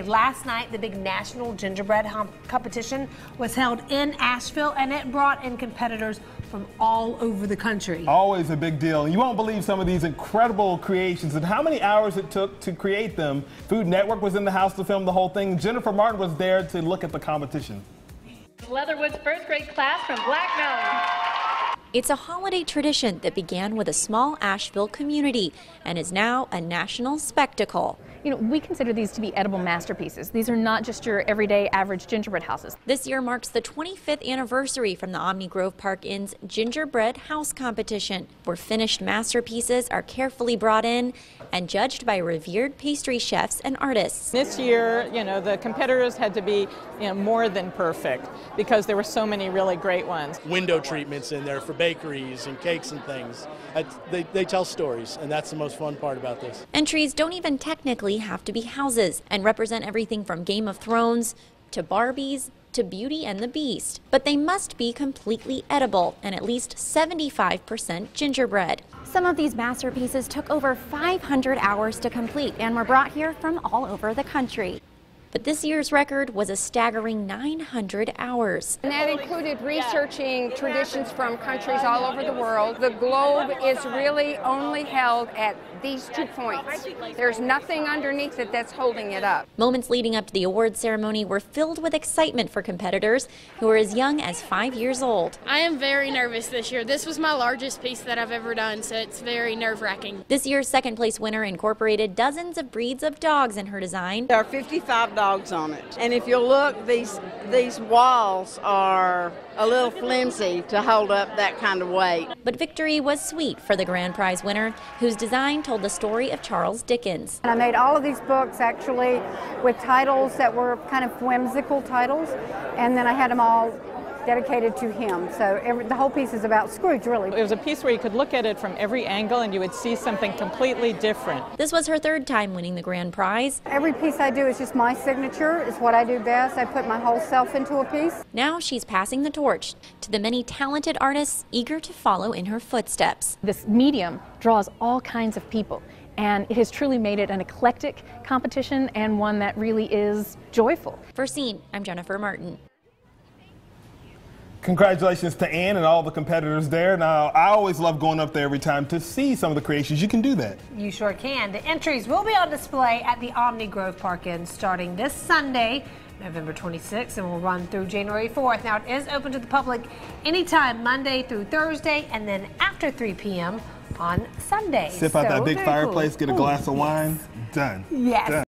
Last night, the big National Gingerbread Competition was held in Asheville, and it brought in competitors from all over the country. Always a big deal. You won't believe some of these incredible creations and how many hours it took to create them. Food Network was in the house to film the whole thing. Jennifer Martin was there to look at the competition. Leatherwood's first grade class from Black Mountain. It's a holiday tradition that began with a small Asheville community and is now a national spectacle. You know, we consider these to be edible masterpieces. These are not just your everyday average gingerbread houses. This year marks the 25th anniversary from the Omni Grove Park Inn's Gingerbread House Competition, where finished masterpieces are carefully brought in and judged by revered pastry chefs and artists. This year, you know, the competitors had to be, more than perfect because there were so many really great ones. Window treatments in there for bakeries and cakes and things. They tell stories, and that's the most fun part about this. Entries don't even technically have to be houses and represent everything from Game of Thrones to Barbies to Beauty and the Beast. But they must be completely edible and at least 75% gingerbread. Some of these masterpieces took over 500 hours to complete and were brought here from all over the country. But this year's record was a staggering 900 hours. And that included researching traditions from countries all over the world. The globe is really only held at these 2 points. There's nothing underneath it that's holding it up. Moments leading up to the award ceremony were filled with excitement for competitors who were as young as 5 years old. I am very nervous this year. This was my largest piece that I've ever done, so it's very nerve-wracking. This year's second place winner incorporated dozens of breeds of dogs in her design. There are 55 dogs on it. And if you look, these walls are a little flimsy to hold up that kind of weight. But victory was sweet for the grand prize winner, whose design told the story of Charles Dickens. And I made all of these books actually with titles that were kind of whimsical titles, and then I had them all dedicated to him. So the whole piece is about Scrooge, really. It was a piece where you could look at it from every angle and you would see something completely different. This was her third time winning the grand prize. Every piece I do is just my signature. It's what I do best. I put my whole self into a piece. Now she's passing the torch to the many talented artists eager to follow in her footsteps. This medium draws all kinds of people, and it has truly made it an eclectic competition and one that really is joyful. For Scene, I'm Jennifer Martin. Congratulations to Ann and all the competitors there. Now, I always love going up there every time to see some of the creations. You can do that. You sure can. The entries will be on display at the Omni Grove Park Inn starting this Sunday, November 26th, and will run through January 4th. Now, it is open to the public anytime Monday through Thursday, and then after 3 p.m. on Sunday. Sip out that big fireplace, get a glass of wine. Done. Yes. Done.